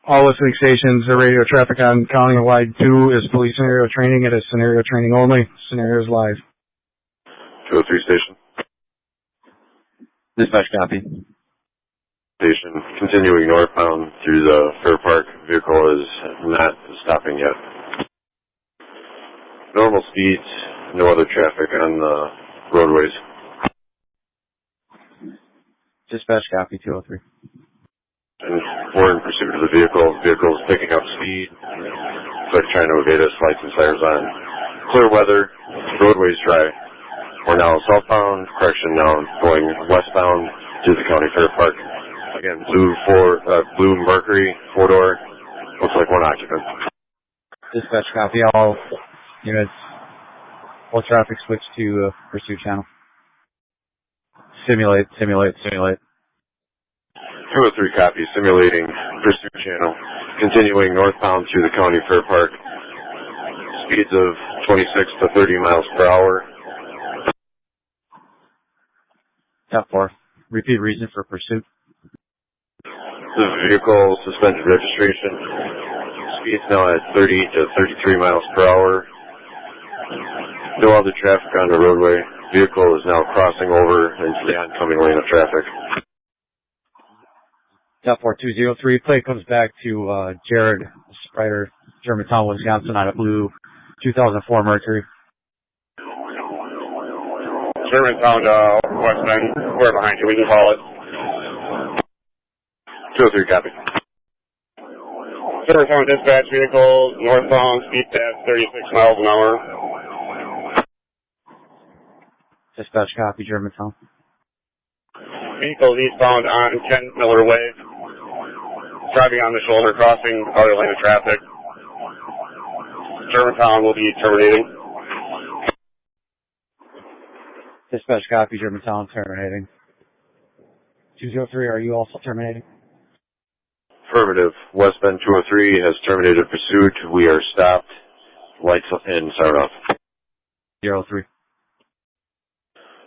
All listening stations are radio traffic on countywide 2 is police scenario training. It is scenario training only. Scenario is live. 203 station. Dispatch copy. Station continuing northbound through the Fair Park. Vehicle is not stopping yet. Normal speeds, no other traffic on the roadways. Dispatch copy 203. And we're in pursuit of the vehicle. Vehicle is picking up speed. It's like trying to evade us, lights and sirens on. Clear weather, roadways dry. We're now southbound, correction now going westbound to the County Fair Park. Again, blue Mercury, 4-door, looks like one occupant. Dispatch copy, all units. All traffic switch to pursuit channel. Simulate. 203 copy, simulating pursuit channel. Continuing northbound through the County Fair Park. Speeds of 26 to 30 miles per hour. Top 4. Repeat reason for pursuit. The vehicle suspended registration. Speeds now at 30 to 33 miles per hour. No other traffic on the roadway. Vehicle is now crossing over into the oncoming lane of traffic. Top 4203. Plate comes back to Jared Sprider, Germantown, Wisconsin, on a blue 2004 Mercury. Germantown, westbound. We're behind you. We can call it. 203 copy. Germantown dispatch vehicle, northbound, speed at 36 miles an hour. Dispatch copy, Germantown. Vehicle eastbound on Kent Miller Way. Driving on the shoulder, crossing other lane of traffic. Germantown will be terminating. Dispatch copy, Germantown, terminating. 203, are you also terminating? Affirmative. Westbound 203 has terminated pursuit. We are stopped. Lights and siren off. 03.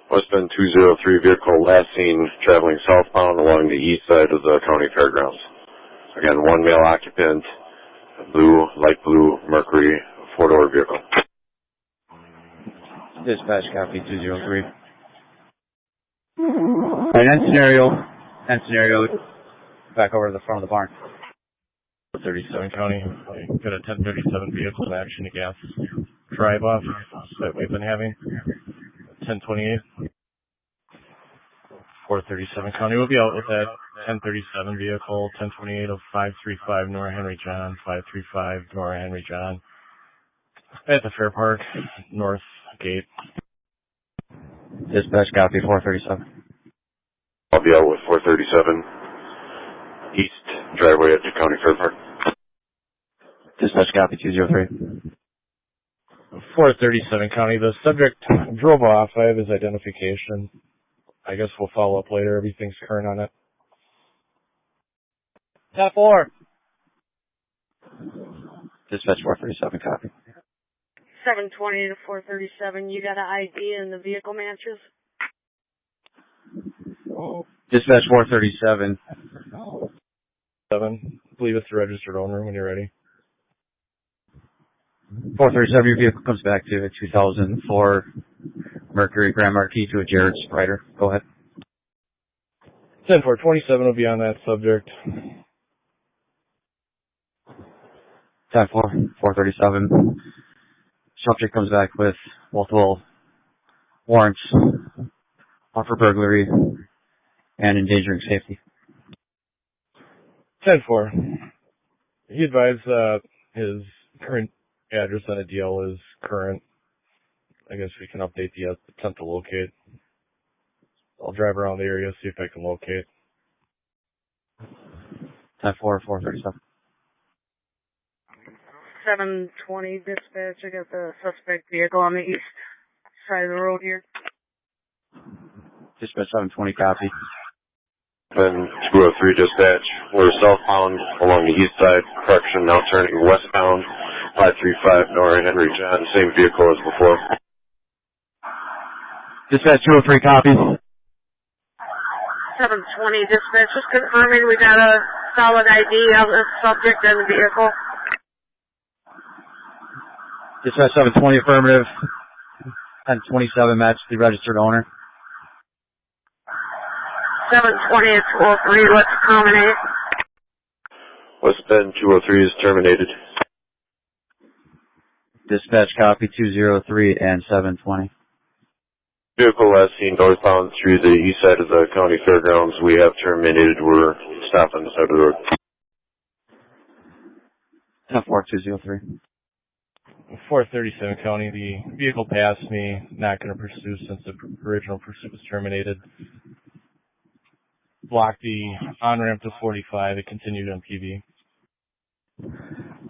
Westbound 203 vehicle last seen traveling southbound along the east side of the county fairgrounds. Again, one male occupant, light blue Mercury 4-door vehicle. Dispatch copy 203. Alright, end scenario, back over to the front of the barn. 37 County, got a 1037 vehicle in action, a gas drive-off that we've been having. 1028. 437 County, we'll be out with that 1037 vehicle, 1028 of 535 Nora Henry John, 535 Nora Henry John. At the Fair Park, North Gate. Dispatch copy 437. I'll be out with 437 east driveway at the County Fair Park. Dispatch copy 203. 437 County, the subject drove off. I have his identification. I guess we'll follow up later. Everything's current on it. Top 4. Dispatch 437 copy. 720 to 437. You got an ID in the vehicle matches? Dispatch 437. 7. I believe it's the registered owner when you're ready. 437, your vehicle comes back to a 2004 Mercury Grand Marquis to a Jared Sprider. Go ahead. 10-427 will be on that subject. Time 437. Subject comes back with multiple warrants, one for burglary, and endangering safety. 10-4. He advised his current address on a deal is current. I guess we can update the attempt to locate. I'll drive around the area, see if I can locate. 10-4-437. 720 dispatch. I got the suspect vehicle on the east side of the road here. Dispatch 720 copy. Then 203 dispatch. We're southbound along the east side. Correction, now turning westbound. 535 Nora Henry John. Same vehicle as before. Dispatch 203 copy. 720 dispatch. Just confirming we got a solid ID of the subject and the vehicle. Dispatch 720 affirmative. 1027 match the registered owner. 720 at 203, let's terminate. West Bend 203 is terminated. Dispatch copy 203 and 720. Vehicle last seen northbound through the east side of the county fairgrounds. We have terminated. We're stopped on the side of the road. 14203. 437 County, the vehicle passed me, not going to pursue since the original pursuit was terminated. Blocked the on-ramp to 45, it continued on PV.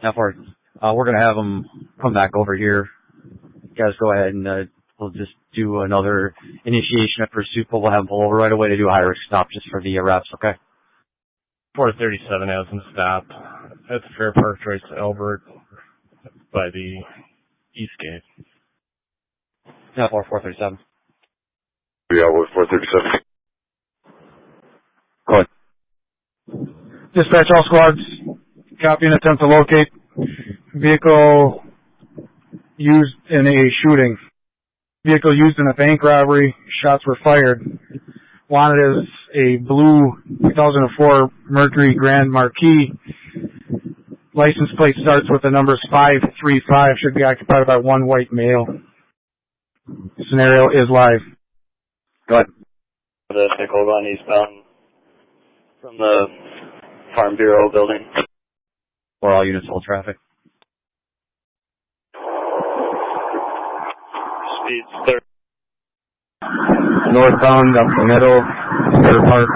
Now we're going to have them come back over here. You guys go ahead and we'll just do another initiation of pursuit, but we'll have them pull over right away to do a high-risk stop just for the reps, okay? 437 has them stop at the Fair Park Choice Albert by the east gate. Yeah, 437. We out with 437. Go ahead. Dispatch all squads, copy and attempt to locate vehicle used in a shooting. Vehicle used in a bank robbery, shots were fired. Wanted is a blue 2004 Mercury Grand Marquis. License plate starts with the numbers 535, should be occupied by one white male. Scenario is live. Go ahead. The Tacoba eastbound from the Farm Bureau building. For all units, hold traffic. Speeds 30. Northbound up the middle, Fair Park.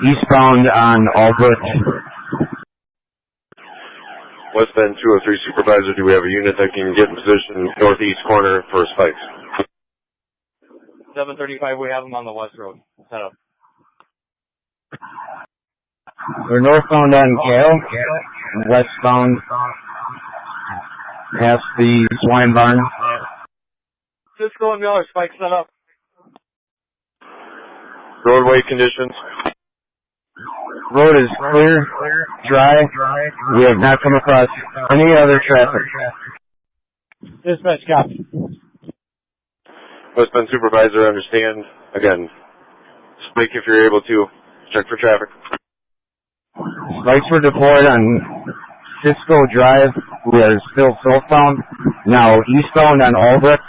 Eastbound on Albrecht. West Bend 203 supervisor, do we have a unit that can get in position northeast corner for spikes? 735, we have them on the west road. Set up. We're northbound on Gale, westbound past the swine barn. Cisco and Miller, spike set up. Roadway conditions. Road is clear, dry. We have not come across any other traffic. Dispatch copy. West Bend supervisor, understand. Again, spike if you're able to. Check for traffic. Spikes were deployed on Cisco Drive. We are still southbound. Now eastbound on Albrecht.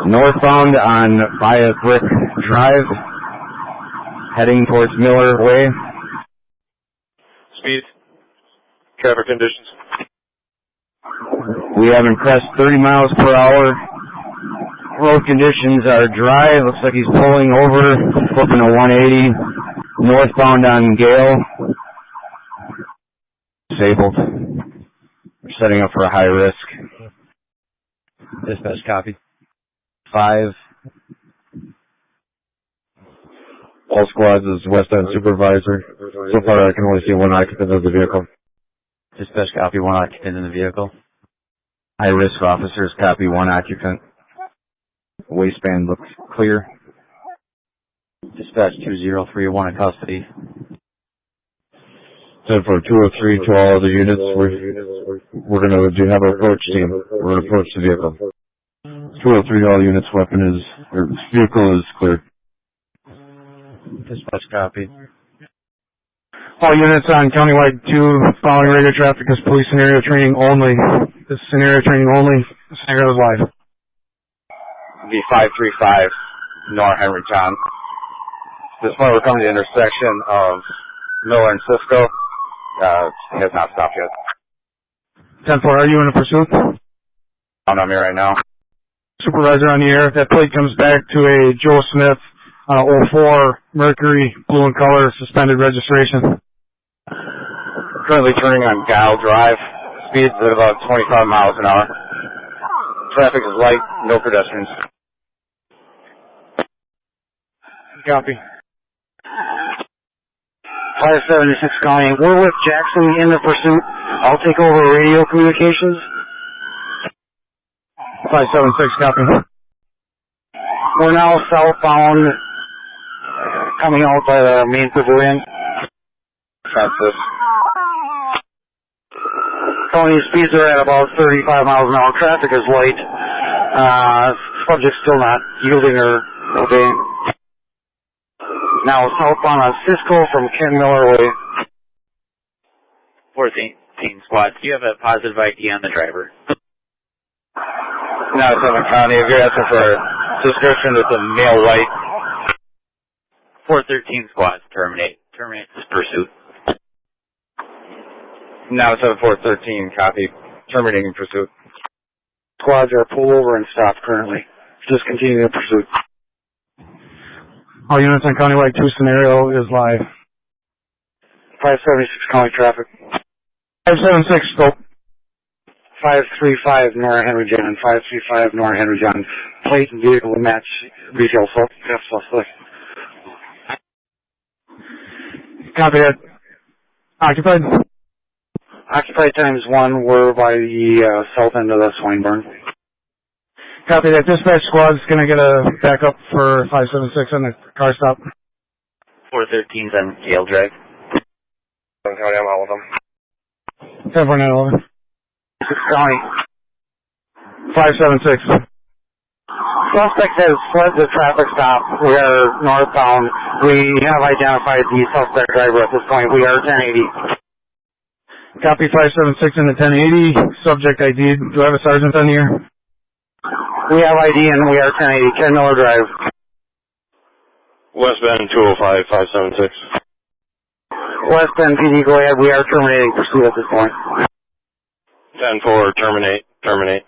Northbound on Via Brick Drive. Heading towards Miller Way. Speed. Traffic conditions. We haven't crossed 30 miles per hour. Road conditions are dry. Looks like he's pulling over, flipping a 180. Northbound on Gale. Disabled. We're setting up for a high risk. Dispatch copy. 5. All squads is West End supervisor. So far I can only see one occupant of the vehicle. Dispatch copy, one occupant in the vehicle. High risk officers copy, one occupant. Waistband looks clear. Dispatch 203, one in custody. 10 for 203 to all other units. We're going to have an approach team. We're going to approach the vehicle. 203 to all units, vehicle is clear. Dispatch copy. All units on Countywide 2 following radio traffic is police scenario training only. This is scenario training only. The scenario is live. V535, North Henry John. This point we're coming to the intersection of Miller and Cisco. It has not stopped yet. 10-4, are you in a pursuit? I'm here right now. Supervisor on the air. If that plate comes back to a Joe Smith 04 Mercury, blue in color, suspended registration. Currently turning on Gile Drive. Speeds at about 25 miles an hour. Traffic is light, no pedestrians. Copy. Fire 76 calling. We're with Jackson in the pursuit. I'll take over radio communications. 576, copy. We're now southbound coming out by the main pavilion. Census. County speeds are at about 35 miles an hour. Traffic is light. Subject still not yielding or obeying. Now southbound on Cisco from Ken Miller Way. 14 squad, do you have a positive ID on the driver? Now 7 County, if you're asking for a description, it's a male white. 413 squad, terminate this pursuit. Now 7413, copy. Terminating pursuit. Squads are pulled over and stopped currently. Just continuing the pursuit. All units on Countywide 2 scenario is live. 576 County traffic. 576, scope. 535 Nora Henry John. 535 Nora Henry John. Plate and vehicle will match retail suspect. Copy that. Occupied. Occupied times 1 were by the south end of the Swinburne. Copy that. Dispatch squad is going to get a backup for 576 on the car stop. 413's on Gale Drive. County, I'm out with them. 104911. 6 County. 576. Suspect has fled the traffic stop. We are northbound. We have identified the suspect driver at this point. We are 1080. Copy 576 in the 1080. Subject ID. Do I have a sergeant on here? We have ID and we are 1080. Ken Miller Drive. West Bend 205 576. West Bend PD, go ahead. We are terminating pursuit at this point. 10-4, terminate. Terminated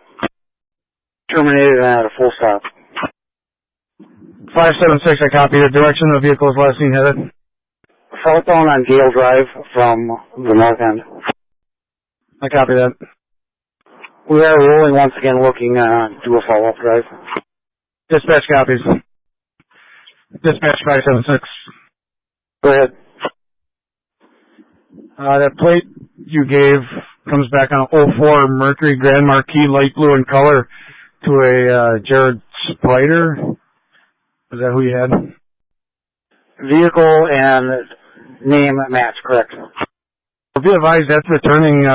and at a full stop. 576, I copy the direction the vehicle is last seen headed. Southbound on Gale Drive from the north end. I copy that. We are rolling once again looking to do a follow-up drive. Dispatch copies. Dispatch 576. Go ahead. That plate you gave comes back on 04 Mercury Grand Marquis, light blue in color, to a Jared Sprider. Is that who you had? Vehicle and name match, correct. Be advised that's returning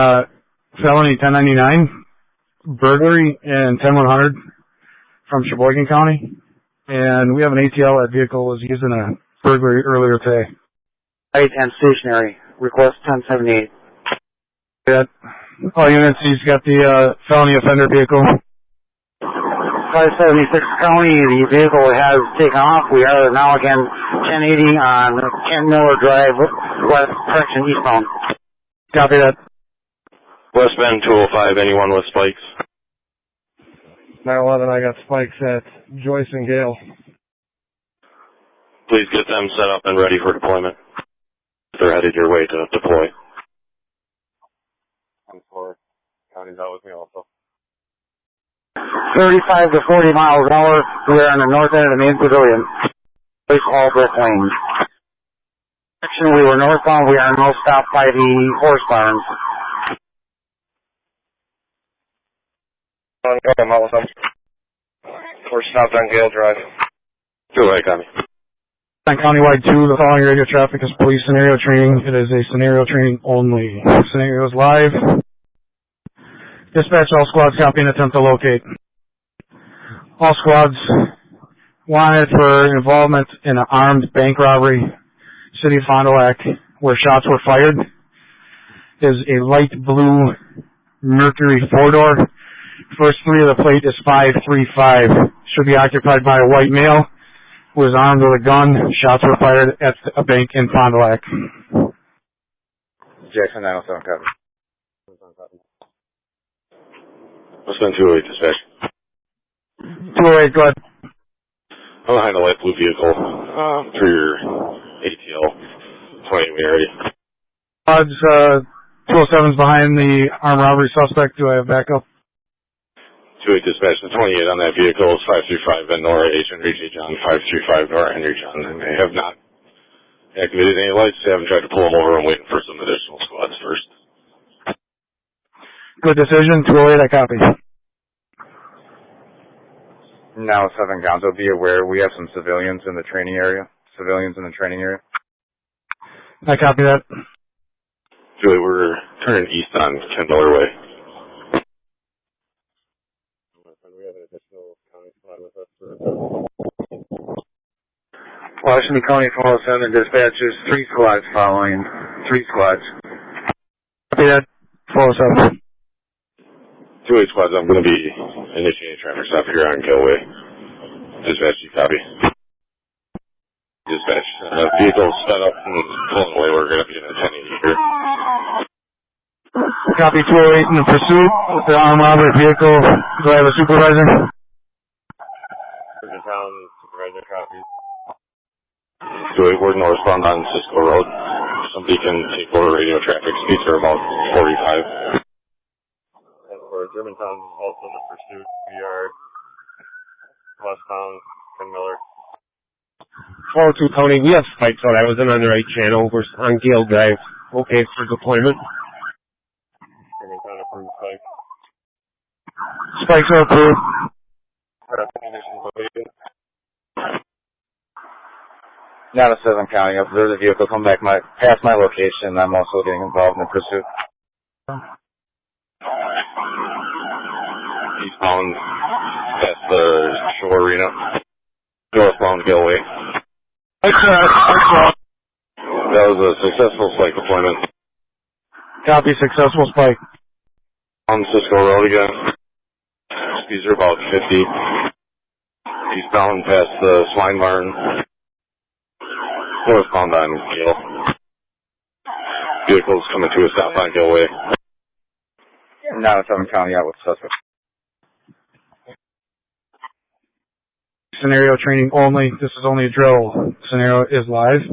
felony 1099, burglary, and 10100 from Sheboygan County. And we have an ATL. That vehicle was used in a burglary earlier today. Light and stationary. Request 1078. That all units, he's got the felony offender vehicle. 576 County, the vehicle has taken off. We are now again 1080 on Ken Miller Drive, west direction eastbound. Copy that. West Bend 205, anyone with spikes? 911, I got spikes at Joyce and Gale. Please get them set up and ready for deployment. They're headed your way to deploy. 10-4, County's out with me also. 35 to 40 miles an hour. We are on the north end of the main pavilion. Place Albrecht Lane. Section we were northbound. We are now stopped by the horse barns. I'm out with them. We're stopped on Gale Drive. Go ahead, copy. On Countywide 2, the following radio traffic is police scenario training. It is a scenario training only. Scenario is live. Dispatch all squads, copy and attempt to locate. All squads wanted for involvement in an armed bank robbery, City of Fond du Lac, where shots were fired. Is a light blue Mercury 4-door. First three of the plate is 535. Should be occupied by a white male who is armed with a gun. Shots were fired at a bank in Fond du Lac. Jackson 907 copy. Let's go 208 dispatch. 208, go ahead. I'm behind a light blue vehicle through your ATL 20 area. Odds, 207's behind the armed robbery suspect. Do I have backup? 208 dispatch, the 28 on that vehicle is 535 and Nora H. Henry J. John, 535 Nora Henry John. And they have not activated any lights. They haven't tried to pull them over. I'm waiting for some additional squads first. Good decision. 208, I copy. Now 7 Gonzo, be aware we have some civilians in the training area, civilians in the training area. I copy that. Julie, we're turning east on Ken Miller Way. We have an additional county squad with us. Washington County 407 dispatches, 3 squads following. 3 squads. Copy that. 407. 2-8 squads, I'm going to be initiating traffic stop here on Gilway. Dispatch, you copy. Dispatch, vehicle's set up and pulling away. We're going to be in a 1080 here. Copy 208 in the pursuit with the armed robbery vehicle. Do I have a supervisor? Town supervisor copy. 2-8, we're northbound on Cisco Road. Somebody can take over radio traffic. Speeds are about 45. And for Germantown, also in the pursuit, we are westbound Ken Miller. 402 County, we have spikes out. I wasn't on the right channel. We're on Gale Drive. Okay for deployment. Germantown approved spike. Spikes are approved. Not a Southern County. Observe the vehicle come back past my location. I'm also getting involved in the pursuit. Eastbound past the Shore Arena. Northbound Gilway. That was a successful spike deployment. Copy, successful spike. On Cisco Road again. Speeds are about 50. Eastbound past the Swine Barn. Northbound on Gale. Vehicles coming to a stop on Gilway. Not a Southern County out with suspect. Scenario training only. This is only a drill. Scenario is live.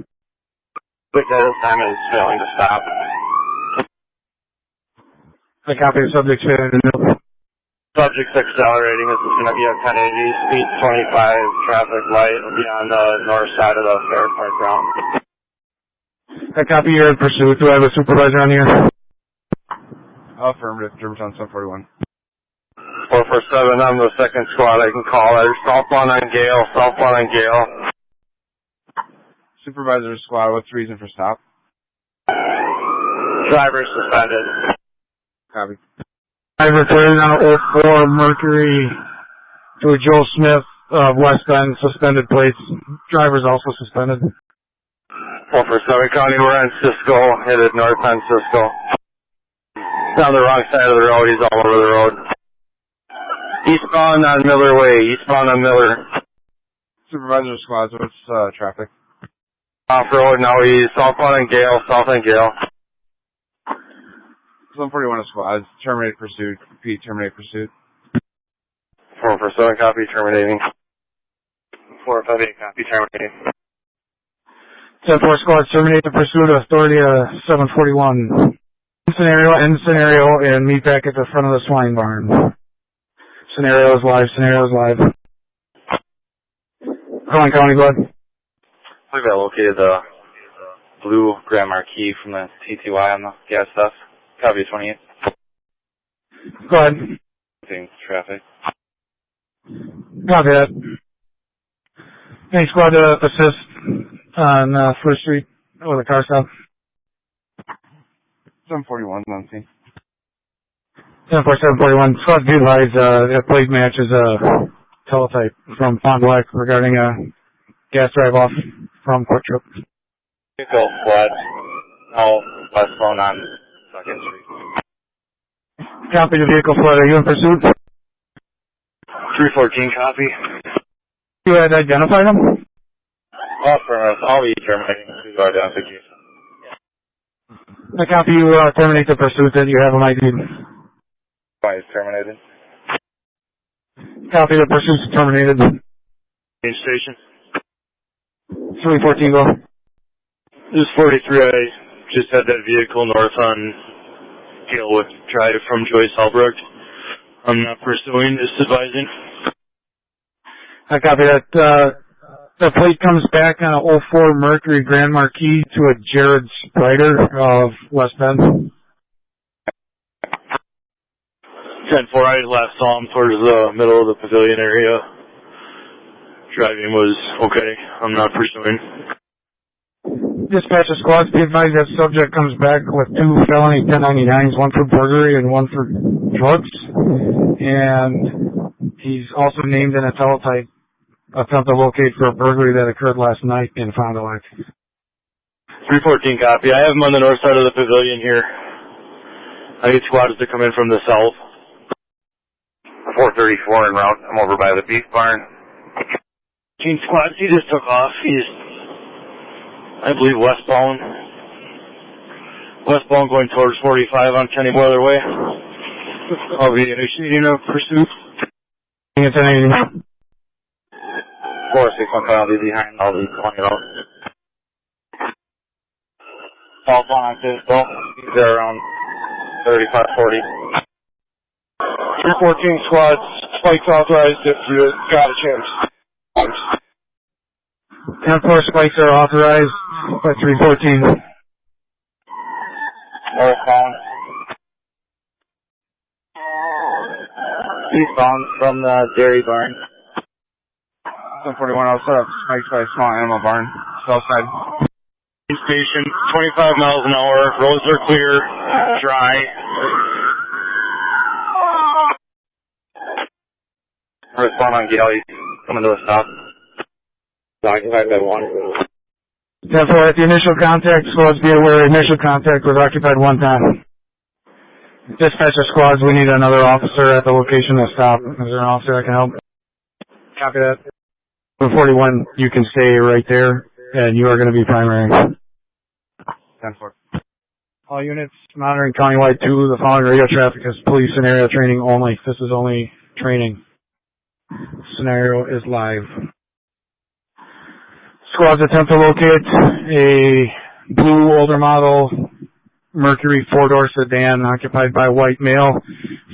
Quick at this time is failing to stop. I copy the subject failing to move. Subject's accelerating. This is going to be a 1080, speed 25, traffic light. Will be on the north side of the Fair Park ground. I copy you're in pursuit. Do I have a supervisor on here? Affirmative. Germantown 741. 447, I'm the second squad I can call. There's southbound on Gale, southbound on Gale. Supervisor squad, what's the reason for stop? Driver suspended. Copy. I reported on 04 Mercury to a Joe Smith of West Bend, suspended plates. Driver's also suspended. 447 County, we're on Cisco, headed north on Cisco. Down the wrong side of the road, he's all over the road. Eastbound on Miller Way, eastbound on Miller. Supervisor squads, what's traffic? Off-road, now he's southbound on Gale, south on Gale. 741 squads, terminate pursuit. Repeat, terminate pursuit. 447 copy, terminating. 458 copy, terminating. 10-4 squads terminate the pursuit. Authority 741. End scenario, and meet back at the front of the Swine Barn. Scenario is live. Calling County, go ahead. We've located the blue Grand Marquis from the TTY on the gas stuff. Copy 28. Go ahead. Traffic. Copy that. Any squad to assist on First Street with a car stop? 741 on scene. 741. Squad utilize a plate match is a teletype from Fond du Lac regarding a gas drive off from Quick Trip. Vehicle squad, now westbound on 2nd Street. Copy the vehicle flood. Are you in pursuit? 314 copy. You had identified them? Affirmative, I'll be terminating due to identification. I copy you terminate the pursuit that you have them ID'd. Why is terminated? Copy the pursuit's terminated. Main station. 314 go. This is 43. I just had that vehicle north on Gale with tried from Joyce Albrecht. I'm not pursuing, just advising. I copy that. The plate comes back on a 04 Mercury Grand Marquis to a Jared Sprider of West Bend. 10-4, I last saw him towards the middle of the pavilion area. driving was okay. I'm not pursuing. Dispatch of squads, be advised that subject comes back with 2 felony 1099s, one for burglary and one for drugs. And he's also named in a teletype attempt to locate for a burglary that occurred last night in Fond du Lac. 314 copy. I have him on the north side of the pavilion here. I need squads to come in from the south. 434 en route. I'm over by the beef barn. Team squads, he just took off. He's, I believe, westbound. Westbound going towards 45 on Kenny Boiler Way. I'll be initiating a pursuit. It's an 461, I'll be behind. I'll be calling it out. Southbound on Tisdale. He's there around 3540. 314 squads, spikes authorized if you got a chance. 10-4 spikes are authorized by 314. Northbound. Eastbound from the dairy barn. 741, I'll set up spikes by small animal barn. South side. Station, 25 miles an hour. Roads are clear, dry. Respond on Galley. Coming to a stop. Occupied by 1. 10-4 at the initial contact, squads be aware initial contact was occupied one time. Dispatcher squads, we need another officer at the location to stop. Is there an officer that can help? Copy that. 41, you can stay right there, and you are going to be primary. 10-4. All units monitoring countywide 2, the following radio traffic is police and area training only. This is only training. Scenario is live. Squads attempt to locate a blue older model Mercury 4-door sedan occupied by white male.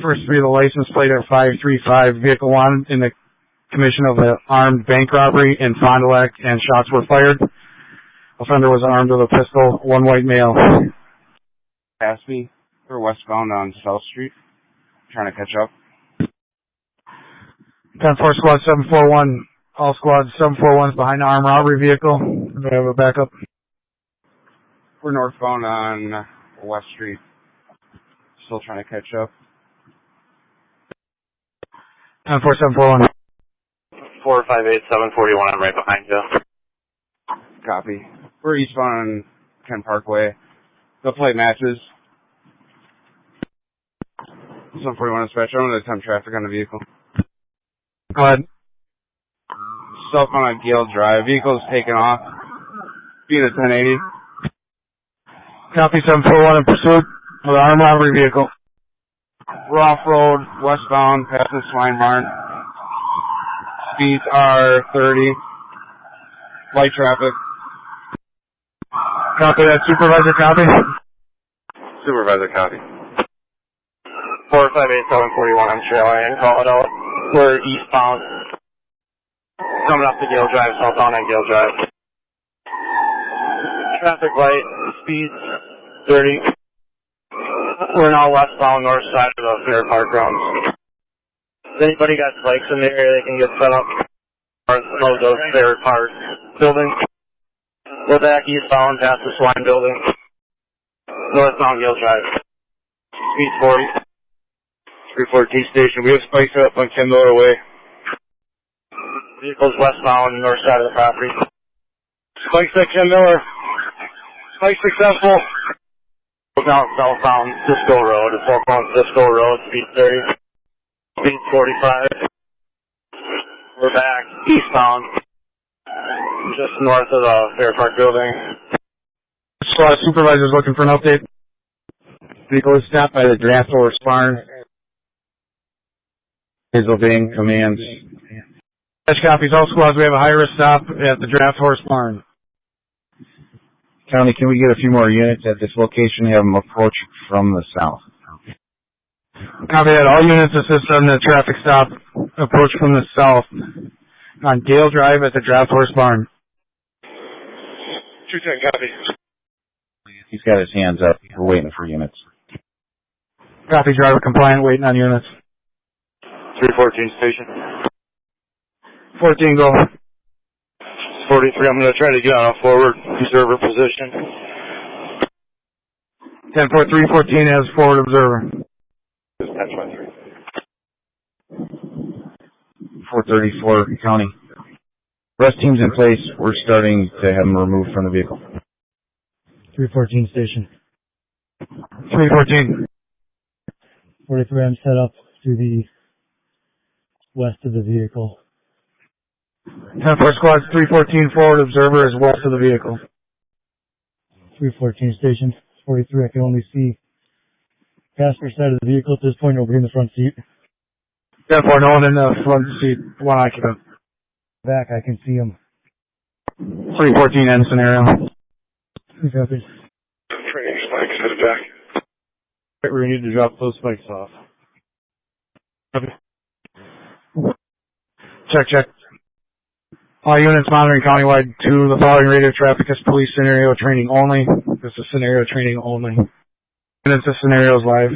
First 3 of the license plate are 535. Vehicle wanted in the commission of an armed bank robbery in Fond du Lac, and shots were fired. Offender was armed with a pistol. 1 white male. Pass me. We're westbound on South Street. Trying to catch up. 10-4 squad 741. All squads 741 is behind the armed robbery vehicle. Do we have a backup? We're northbound on West Street. Still trying to catch up. 10-4 741. 458 741. I'm right behind you. Copy. We're eastbound on Ken Parkway. The plate matches. 741 dispatcher. I'm going to attempt traffic on the vehicle. Go ahead. Southbound on Gale Drive. Vehicle's taken off. Being a 1080. Copy 741 in pursuit of the armed robbery vehicle. We're off road, westbound, past the swine barn. Speeds are 30. Light traffic. Copy that. Supervisor, copy. Supervisor, copy. 458 741 on trail and call it out. We're eastbound. Coming up to Gale Drive, southbound on Gale Drive. Traffic light, speeds 30. We're now westbound, north side of the Fair Park grounds. If anybody got spikes in the area, they can get set up. North of Fair Park building. We're back eastbound past the Swine building. Northbound Gale Drive. Speed 40. 314 station. We have spikes up on Ken Miller Way. Vehicles westbound, north side of the property. Spikes at Ken Miller. Spike successful. Now southbound Cisco Road. Southbound Cisco Road, speed 30. Speed 45. We're back eastbound. Just north of the Fair Park building. Squad supervisors looking for an update. Vehicle is stopped by the draft horse barn. Is obeying commands. Dispatch copies all squads. We have a high-risk stop at the draft horse barn. County, can we get a few more units at this location? Have them approach from the south. Copy that. All units assist on the traffic stop. Approach from the south on Gale Drive at the draft horse barn. 210, copy. He's got his hands up. We're waiting for units. Copy, driver compliant, waiting on units. 314 station. 14, go. 43, I'm going to try to get on a forward observer position. 10-4, 314 as forward observer. 434 County. Rest teams in place. We're starting to have them removed from the vehicle. 314 station. 314. 43, I'm set up to the west of the vehicle. 10-4 squad, 314 forward observer is west of the vehicle. 314 station. 43, I can only see passenger side of the vehicle at this point, over in the front seat. 10-4, no one in the front seat, one occupant. Back, I can see him. 314 end scenario. Copy. Training spikes headed back. We need to drop those spikes off. Check. All units monitoring countywide to the following radio traffic is police scenario training only. This is scenario training only. Units, this scenario is live.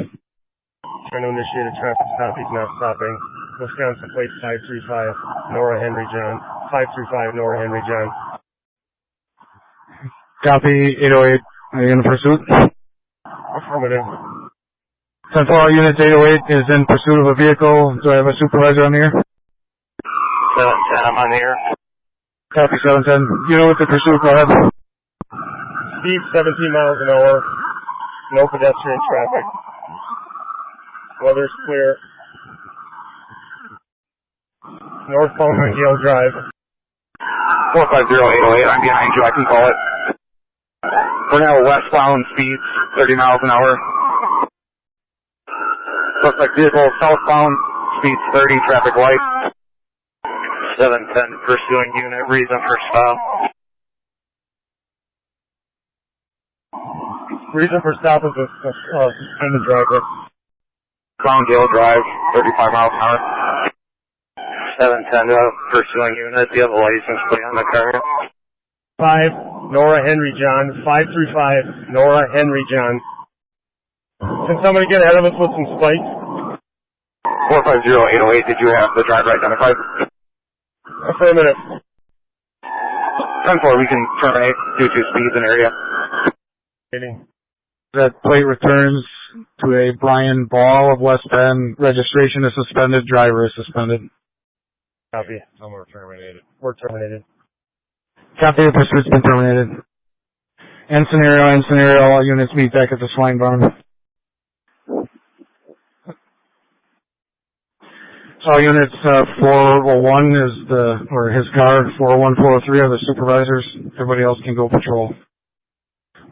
Trying to initiate a traffic stop. He's not stopping. Wisconsin plate 535, Nora Henry John. 535, Nora Henry John. Copy, 808. Are you in pursuit? Affirmative. 10-4, all units, 808 is in pursuit of a vehicle. Do I have a supervisor on the air? 710, I'm on the air. Copy, 710. You know what the pursuit, go ahead. Speed 17 miles an hour. No pedestrian traffic. Weather's clear. Northbound Gale Drive. 450-808, I'm behind you, I can call it. We're now westbound speeds, 30 miles an hour. Suspect vehicle southbound, speeds 30, traffic light. 710, pursuing unit, reason for stop. Reason for stop is a suspended driver. Crown Gale Drive, 35 miles an hour. 710, pursuing unit, do you have a license plate on the car? 5, Nora Henry John. 535, Nora Henry John. Can somebody get ahead of us with some spikes? 450-808, did you have the driver identified? Affirmative. 10-4, we can terminate due to speeds in area. That plate returns to a Brian Ball of West Penn. Registration is suspended. Driver is suspended. Copy. No more terminated. We're terminated. Copy, the pursuit's been terminated. End scenario, all units meet back at the swine barn. All units, 401 is his car, 401, 403 are the supervisors. Everybody else can go patrol.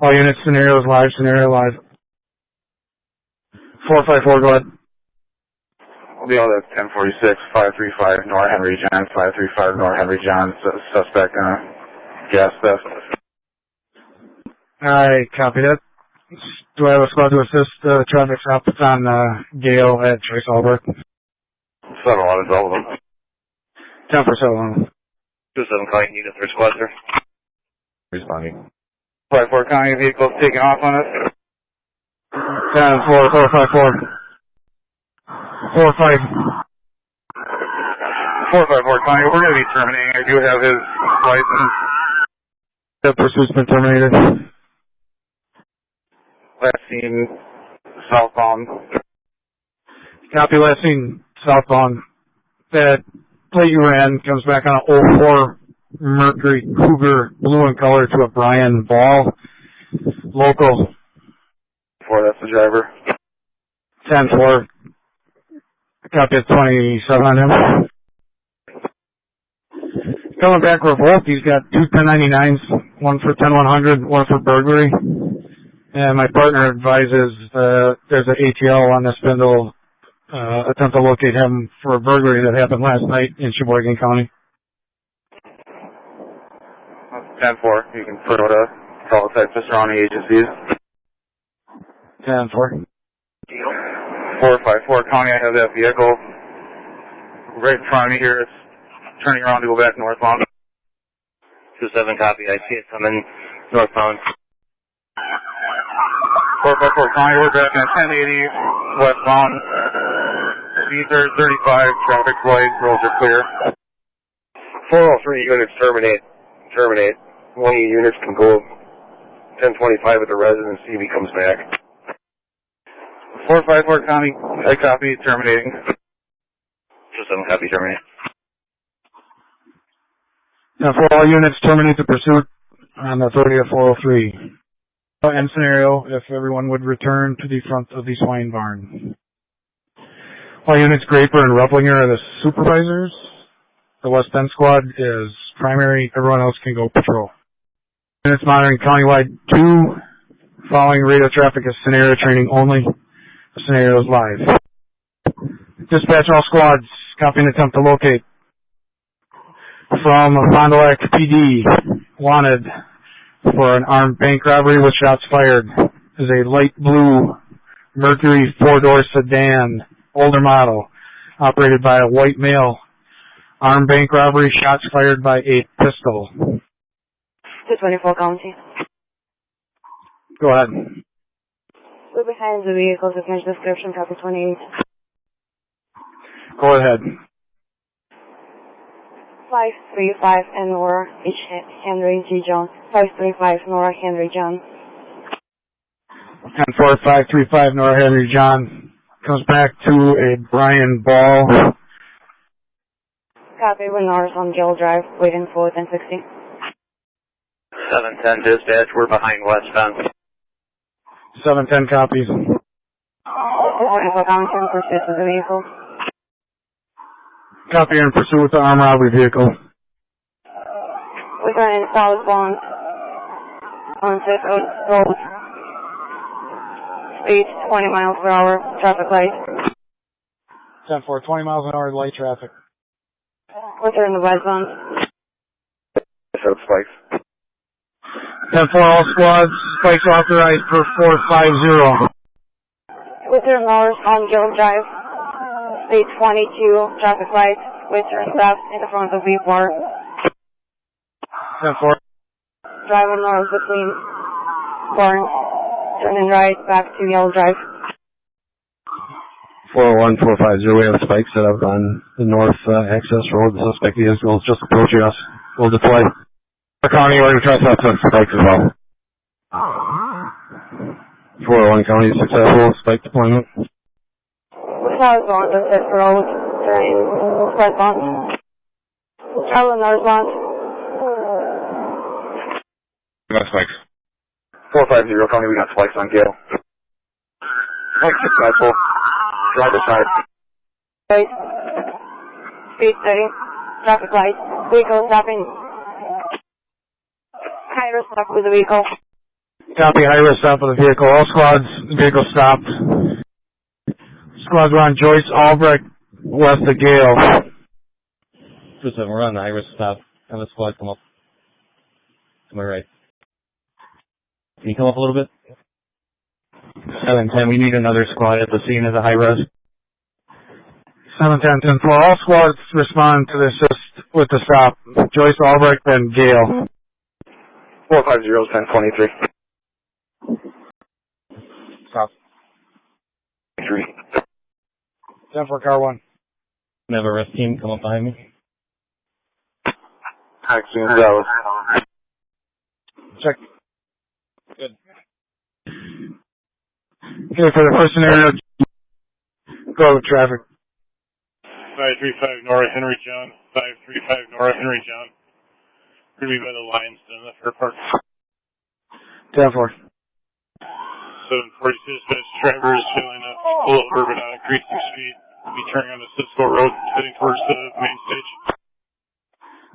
All units, scenario live. 454, go ahead. We'll be on the 1046, 535, Nora Henry John, 535, Nora Henry John, suspect, gas theft. Alright, copy that. Do I have a squad to assist traffic stop? It's on Gale at Joyce Albrecht. 711, all of them. 10 for 711. 27 calling unit, third squad, sir. Responding. 54 County vehicles taking off on us. 10-4, 454. 45. 454 County, we're going to be terminating. I do have his license. The pursuit's been terminated. Last seen southbound. Copy, last seen southbound. That plate you ran comes back on a 04 Mercury Cougar, blue in color, to a Brian Ball. Local. 4, that's the driver. 10-4. Copy at 27 on him. Coming back revolt, he's got two 1099s, one for 10100, one for burglary. And my partner advises there's an ATL on the spindle, attempt to locate him for a burglary that happened last night in Sheboygan County. 10-4, you can put out a call type to surrounding agencies. 10-4. 454 County, I have that vehicle right in front of me here. It's turning around to go back northbound. 27 copy, I see it coming northbound. 454 County, we're back at 1080 westbound. Speeds are 35, traffic lights, roads are clear. 403 units terminate. terminate. One of your units can go 1025 at the residence, see if he comes back. 454 County, I copy, terminating. 7 copy, terminate. Now for all units, terminate the pursuit on the 30th 403. End scenario, if everyone would return to the front of the swine barn. All units, Graper and Rufflinger are the supervisors. The West Bend squad is primary. Everyone else can go patrol. Units monitoring countywide 2. Following radio traffic is scenario training only. The scenario is live. Dispatch all squads. Copy and attempt to locate. From Fond du Lac PD, wanted for an armed bank robbery with shots fired is a light blue Mercury 4-door sedan, older model, operated by a white male. Armed bank robbery, shots fired by a pistol. 224 County. Go ahead. We're behind the vehicle to finish description, copy 28. Go ahead. 535 and Nora H. Henry G. John. 535 Nora Henry John. 104535 Nora Henry John. Comes back to a Brian Ball. Copy, we're Norris on Gill Drive, waiting for 1060. 710 dispatch, we're behind West Bend. 710 copies. 44 County, in pursuit of the vehicle. Copy in pursuit with the armed robbery vehicle. We're running southbound on 5th Road. Speed 20 miles per hour, traffic light. 10-4, 20 miles an hour light traffic. We're in the red zone. Spikes. 10-4, all squads. Spikes authorized per 450. We're Norris on Gill Drive. Speed 22, traffic light. We're left in the front of V4. 10-4. Driving north between Barnes. Turning right back to Yellow Drive. 401, 450, we have spikes set up on the north access road. The suspect vehicle is just approaching us. We'll deploy. County, we're going to try to set up spikes as well. 401 County, successful spike deployment. Southbound on 5th Road. Turning westbound. Traveling northbound. We got spikes. 450 County, we got spikes on Gale. Spike successful. Drive aside. Right. Speed 30. Traffic light. Vehicle stopping. High risk stop with the vehicle. Copy, high risk stop with the vehicle. All squads, vehicle stopped. Squads are on Joyce Albrecht, west of Gale. 2-7, we're on the high risk stop. Have a squad come up. To my right. Can you come up a little bit? 710, we need another squad at the scene of the high res. 710, 10-4, all squads respond to the assist with the stop. Joyce Albrecht and Gale. 450, 1023. Stop. 3. 10-4, car 1. Can I have a rest team come up behind me? Taxi and Dallas. Check. Good. Okay, for the first scenario, go with traffic. 535 Nora Henry John. 535 Nora Henry John. We're going to be by the Lions Den, the Fair Park. 10-4. 740 dispatch, driver is filling up, pull over but not increasing speed. Be turning on the Cisco Road, heading towards the main stage.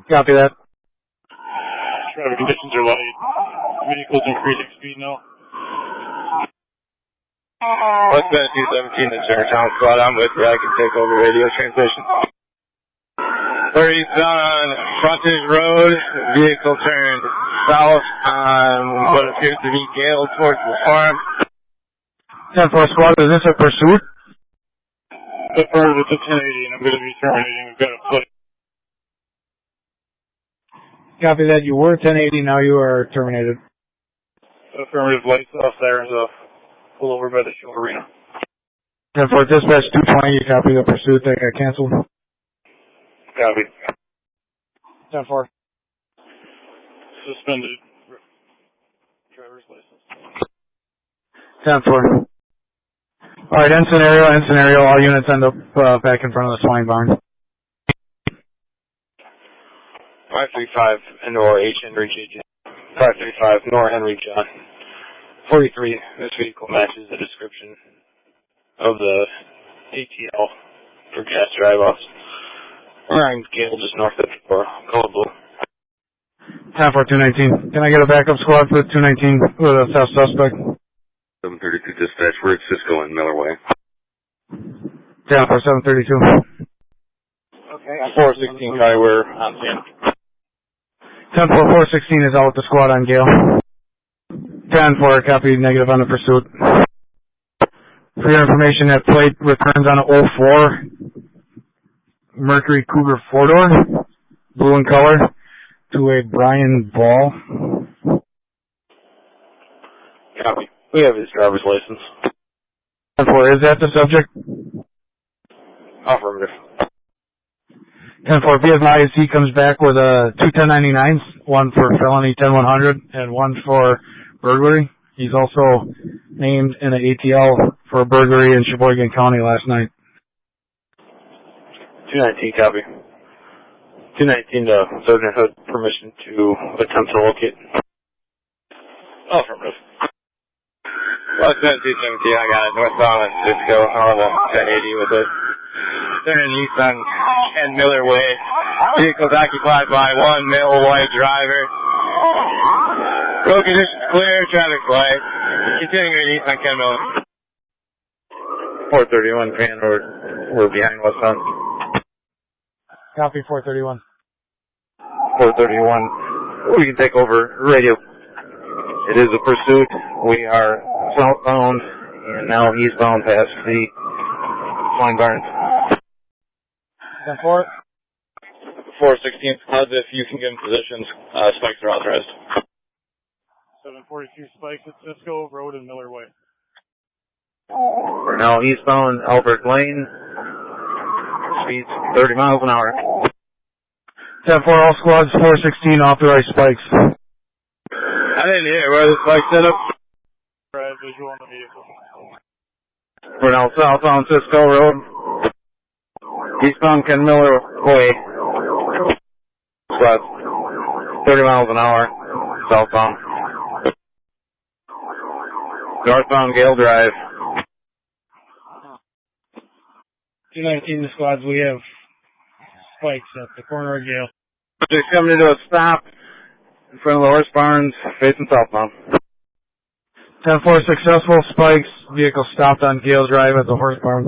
Copy that. Traffic conditions are light. Vehicles increasing speed now. West Bend 217, the Chinatown squad. I'm with you. I can take over radio transmission. 30's on Frontage Road. Vehicle turned south on what appears to be Gale towards the farm. 10-4 squad, is this a pursuit? Affirmative, it's a 1080, and I'm going to be terminating. We've got a plate. Copy that. You were 1080, now you are terminated. Affirmative, lights off, sirens off. Pull over by the show arena. 10-4 dispatch 220, you copy the pursuit that got canceled. Copy. 10-4. suspended driver's license. 10-4. Alright, end scenario, all units end up back in front of the swine barn. 535 Nora H. Henry JJ. 535 Nora Henry John. 43, this vehicle matches the description of the ATL for gas drive-offs. We're on Gale just north of Colorado. 10-4, 219. Can I get a backup squad for 219 with a theft suspect? 732 dispatch, we're at Cisco and Miller Way. 10-4, 732. Okay, 416 County, we're on scene. 10-4, 416 is out with the squad on Gale. 10-4, copy negative on the pursuit. For your information, that plate returns on a 04 Mercury Cougar 4-door, blue in color, to a Brian Ball. Copy. We have his driver's license. 10-4, is that the subject? Affirmative. 10-4, BSI comes back with 2 1099s, one for felony 10-100 and one for burglary. He's also named in an ATL for a burglary in Sheboygan County last night. 219 copy. 219 Sergeant Hood, permission to attempt to locate. Affirmative. Well, 17, I got it. Northbound at Cisco on the 1080 with it. Turning east on Ken Miller Way. Vehicles occupied by one male white driver. Road conditions clear, traffic light. Continuing east on Ken Miller. 431 Van Road. We're behind westbound. Copy 431. 431. We can take over radio. It is a pursuit. We are southbound and now eastbound past the Swine Barns. 10-4. 416 squads, if you can get in positions, spikes are authorized. 742 spikes at Cisco Road and Miller Way. We're now eastbound Albert Lane. Speeds 30 miles an hour. 10-4, all squads, 416 authorized spikes. I didn't hear where the spike set up. Visual on the vehicle. We're now southbound Cisco Road. Eastbound Ken Miller Way. Squads 30 miles an hour. Southbound. Northbound Gale Drive. 219 the squads, we have spikes at the corner of Gale. Just coming into a stop in front of the horse barns, facing southbound. 10-4, successful spikes. Vehicle stopped on Gale Drive at the horse barn.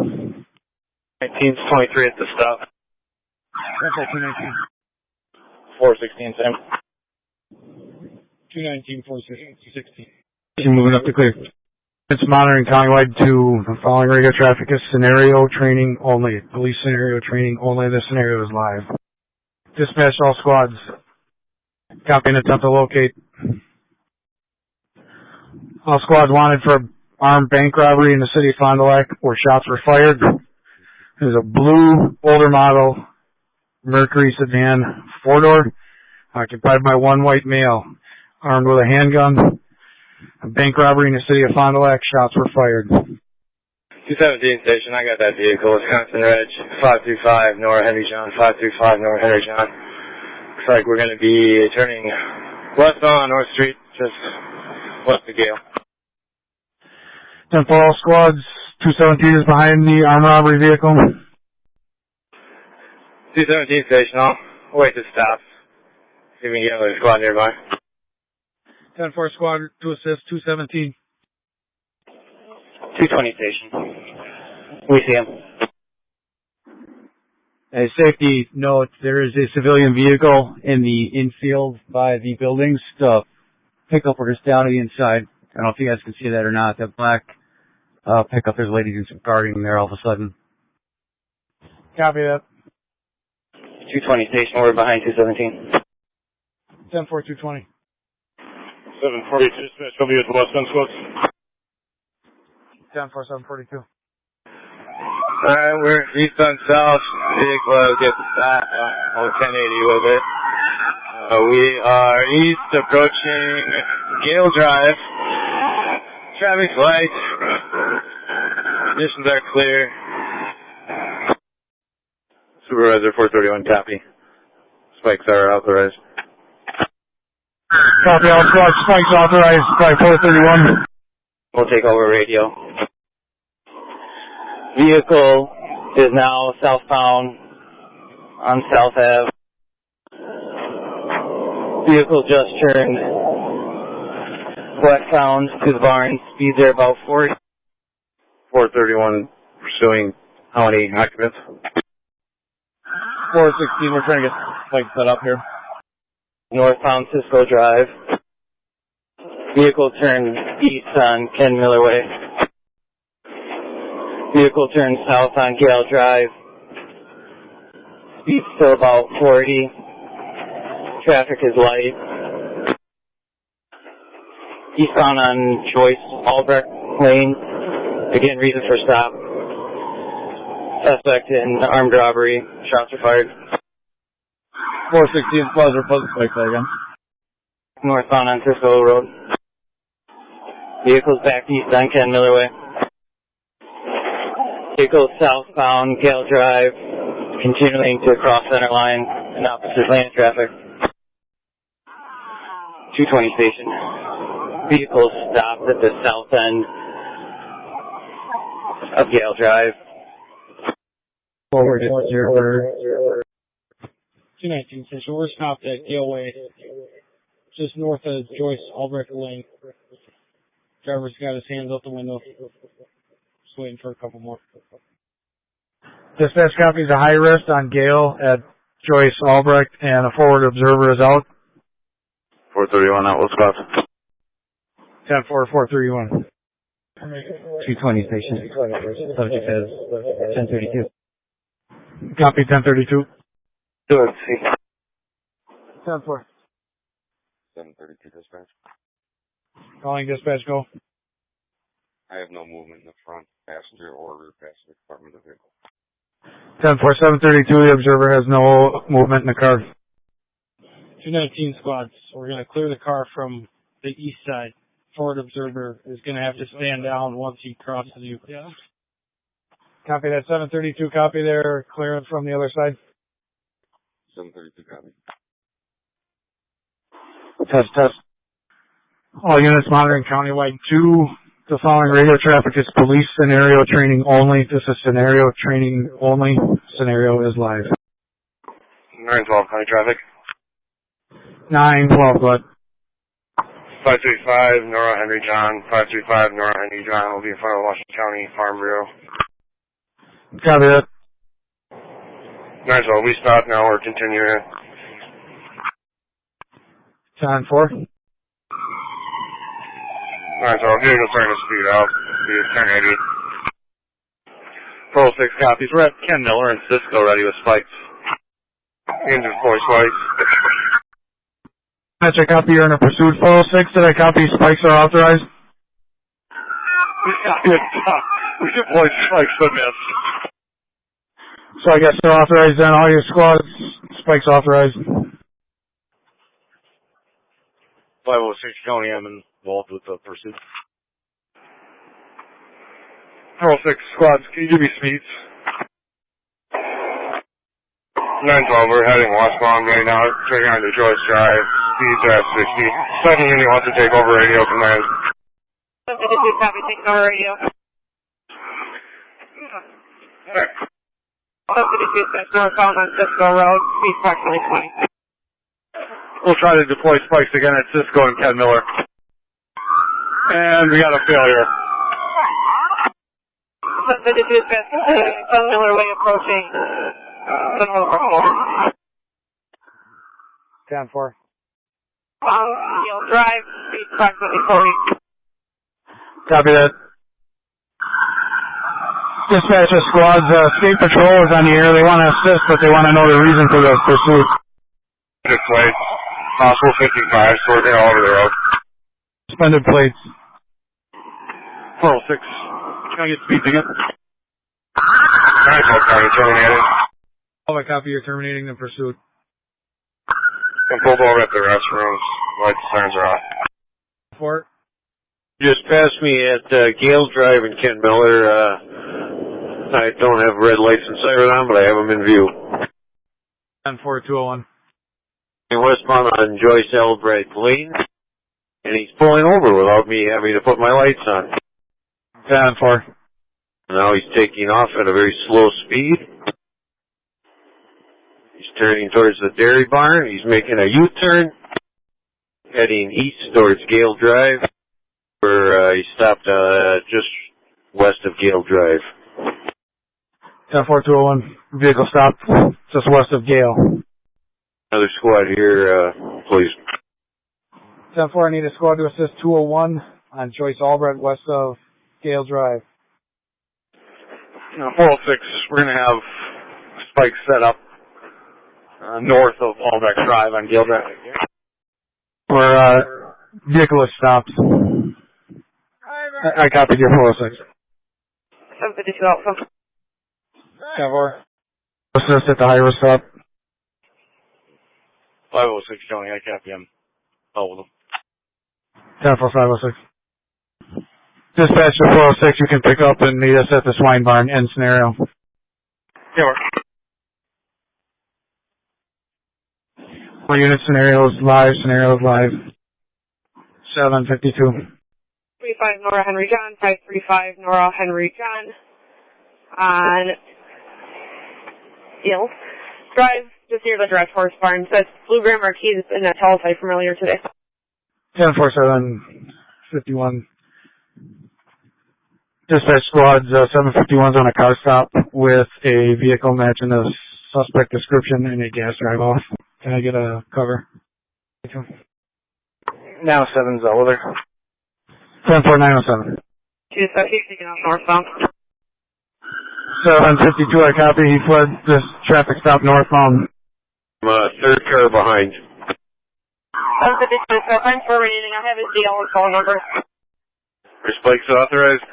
1923 at the stop. That's at 219. 416, Sam. 219, 416. Moving up to clear. It's monitoring countywide to the following radio traffic is scenario training only. Police scenario training only. This scenario is live. Dispatch all squads. Copy and attempt to locate. All squads wanted for armed bank robbery in the city of Fond du Lac where shots were fired. There's a blue, older model Mercury sedan 4-door occupied by one white male armed with a handgun. A bank robbery in the city of Fond du Lac. Shots were fired. 217 station, I got that vehicle. Wisconsin Reg, 535 Nora Henry John, 535 Nora Henry John. Looks like we're going to be turning westbound on North Street, just west of Gale. 10-4 all squads. 217 is behind the armed robbery vehicle. 217 station, I'll wait to stop. See if we can get another squad nearby. 10-4 squad to assist 217. 220 station. We see him. A safety note, there is a civilian vehicle in the infield by the buildings. The pickup workers down to the inside. I don't know if you guys can see that or not. That black pickup, there's a lady doing some guarding there all of a sudden. Copy that. 220 station, we're behind 217. 10-4, 220. 742 dispatch, will be at the westbound squads. 10-4, 742. Alright, we're eastbound south. Vehicle gets the stop. 1080 with it. We are east approaching Gale Drive. Traffic lights. Conditions are clear. Supervisor 431, copy. Spikes are authorized. Copy, all squad. Spikes authorized by 431. We'll take over radio. Vehicle is now southbound on South Ave. Vehicle just turned westbound to the barn. Speeds are about 40. 431 pursuing how many occupants? 416, we're trying to get spikes set up here. Northbound Cisco Drive. Vehicle turned east on Ken Miller Way. Vehicle turned south on Gale Drive. Speed still about 40. Traffic is light. Eastbound on Joyce Albrecht Lane. Again, reason for stop. Suspect in armed robbery. Shots were fired. 416, squads are putting spikes out again. Northbound on Cisco Road. Vehicles back east on Ken Miller Way. Vehicles southbound Gale Drive, continuing to cross center line in opposite lane of traffic. 220 station. Vehicles stopped at the south end of Gale Drive. Forward 219 station. We're stopped at Gale Way, just north of Joyce Albrecht Lane. Driver's got his hands out the window. Just waiting for a couple more. Dispatch copies a high risk on Gale at Joyce Albrecht, and a forward observer is out. 431 out, what's about? 10-4, 431. 220 station. Subject says 1032. Copy 1032. Do it, see. 10-4. 732 dispatch. Calling dispatch, go. I have no movement in the front, passenger or rear passenger compartment of the vehicle. 10-4, 732, the observer has no movement in the car. 219 squads. We're going to clear the car from the east side. Forward observer is going to have to stand down once he crosses you. Yeah. Copy that, 732, copy there, clearance from the other side. 732 copy. Test. All units monitoring countywide 2. The following radio traffic is police scenario training only. This is scenario training only. Scenario is live. 912 county traffic. 912, go ahead. 535 Nora Henry John. 535 Nora Henry John will be in front of Washington County Farm Bureau. Copy that. 912, we stopped now. We're continuing. 10-4. 912, vehicle turn to speed out. Speed is 1080. 406 copies. We're at Ken Miller and Cisco ready with spikes. Engine deploy spikes. That's a copy. You're in a pursuit. 406. Did I copy? Spikes are authorized. We deployed spikes but missed. So I guess they're authorized then. All your squads, spikes authorized. 506 County, I'm involved with the pursuit. 406 squads, can you give me speeds? 912, we're heading westbound right now, taking on to Joyce Drive, speeds at 60. Second unit wants to take over radio command. 752 copy, taking over radio. 752 dispatch northbound on Cisco Road, speed approximately 20. We'll try to deploy spikes again at Cisco and Ken Miller. And we got a failure. 752 dispatch, Ken Miller Way approaching the northbound corner. 10-4. Gale Drive, speed approximately 40. Copy that. Dispatcher squads, state patrol is on the air. They want to assist, but they want to know the reason for the pursuit. Display. Possible 55, sorting all over the road. Suspended plates. 406. Can I get speeds again? 912 county terminated. All my copy, you're terminating the pursuit. I'm pulled over at the restrooms. Lights and sirens are off. Fort. Just passed me at Gales Drive in Ken Miller. I don't have red lights and sirens on, but I have them in view. 10-4-201. Westbound on Joyce Albright Lane, and he's pulling over without me having to put my lights on. 10-4. Now he's taking off at a very slow speed. He's turning towards the dairy barn. He's making a U-turn, heading east towards Gale Drive, where he stopped just west of Gale Drive. 10-4-201. Vehicle stopped just west of Gale. Another squad here, please. 10-4, I need a squad to assist 201 on Joyce Albright west of Gale Drive. 406, we're going to have spikes set up north of Albright Drive on Gale Drive. Where vehicle is stopped. I copied your 406. 752 out from 10-4. Assist at the high risk stop. 506 County, I copy him. Oh, with him. 10-4-506. Dispatch to 406, you can pick up and meet us at the swine barn, end scenario. Yeah, For unit scenarios live, 752. 35 Nora Henry John, 535 Nora Henry John on Gale Drive, just near the direct horse barn. Says Blue Graham Marquis in that teletype from earlier today. 10-4-7-51. Dispatch squads, 751's on a car stop with a vehicle matching the suspect description and a gas drive-off. Can I get a cover? Now 7's over. 10-4-907. He's taking out northbound. 752, I copy. He fled this traffic stop northbound. Third car behind. 752, so thanks for reading. I have his DL and phone number. Are spikes authorized?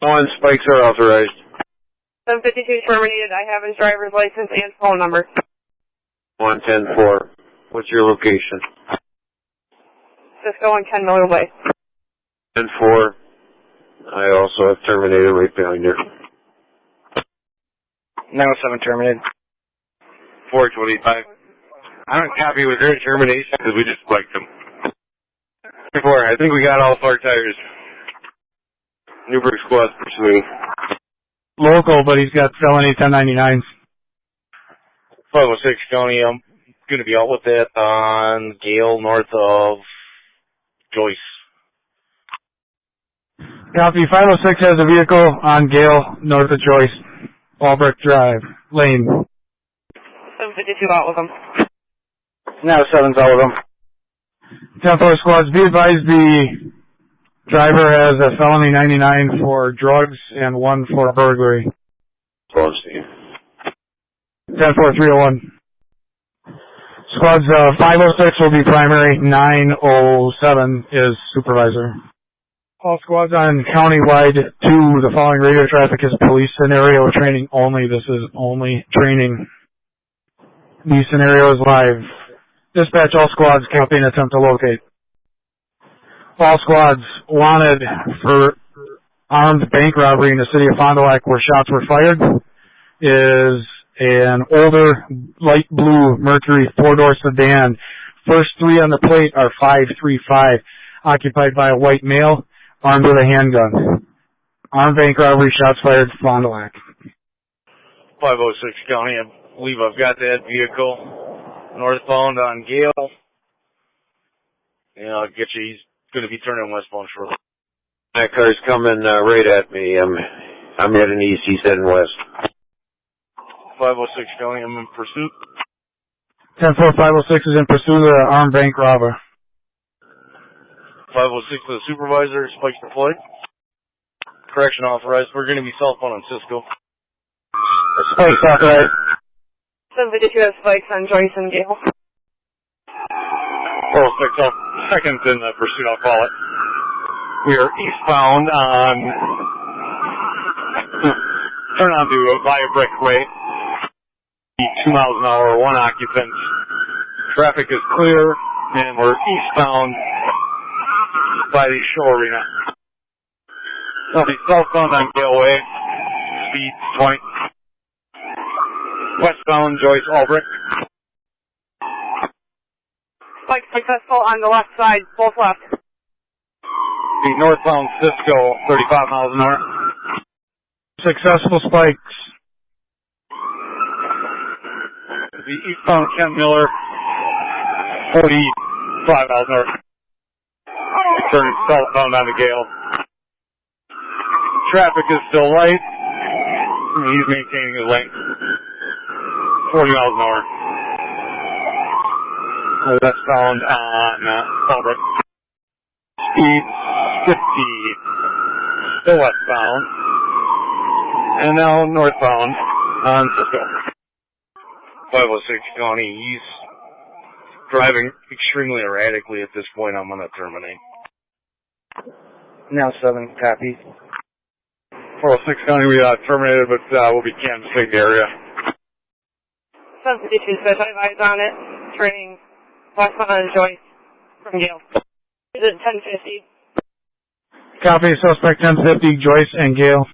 On spikes are authorized. 752 terminated. I have his driver's license and phone number. 110-4. What's your location? Cisco and Ken Miller Way. 10-4. I also have terminated right behind you. 907 terminated. 425. I don't copy with their termination because we just spiked them. 4, I think we got all 4 tires. Newburgh squad's pursuing. Local, but he's got felony 1099s. 506 County, I'm going to be out with that on Gale north of Joyce. Copy. 506 has a vehicle on Gale north of Joyce. Albrecht Drive, Lane. 752 out with him. Now 7's out with him. 10-4 squads, be advised the driver has a felony 99 for drugs and 1 for burglary. 10-4-301. Squads, 506 will be primary, 907 is supervisor. All squads on countywide 2, the following radio traffic is police scenario training only. This is only training. The scenario is live. Dispatch all squads, copy and attempt to locate. All squads wanted for armed bank robbery in the city of Fond du Lac where shots were fired is an older light blue Mercury 4-door sedan. First 3 on the plate are 535, occupied by a white male, armed with a handgun. Armed bank robbery, shots fired, Fond du Lac. 506 County, I believe I've got that vehicle northbound on Gale. And I'll get you, he's going to be turning westbound shortly. That car's coming right at me. I'm heading east, he's heading west. 506 County, I'm in pursuit. 10-4-506 is in pursuit of the armed bank robber. 506 to the supervisor, spikes deployed. Correction authorized. We're going to be southbound on Cisco. Spikes authorized. 752 has spikes on Joyce and Gale. 406, second in the pursuit, I'll call it. We are eastbound on, turn on to via Brick Way. 2 miles an hour, 1 occupant, Traffic is clear, and we're eastbound by the Show Arena. I'll be southbound on Galeway, speed 20. Westbound Joyce Albrecht. Spike successful on the left side, both left. The northbound Cisco, 35 miles an hour. Successful spikes. The eastbound Kent Miller, 45 miles an hour. Turning southbound on the Gale. Traffic is still light. He's maintaining his lane. 40 miles an hour. Westbound on Albrecht. Speed 50. Still westbound. And now northbound on Cisco. 506 County, he's driving extremely erratically at this point. I'm going to terminate. Now 7, copy. 406 County, we terminated, but we'll be canvassing the area. 752 dispatch, I have eyes on it. Turning westbound on Joyce from Gale. Is it 1050? Copy, suspect 1050, Joyce and Gale.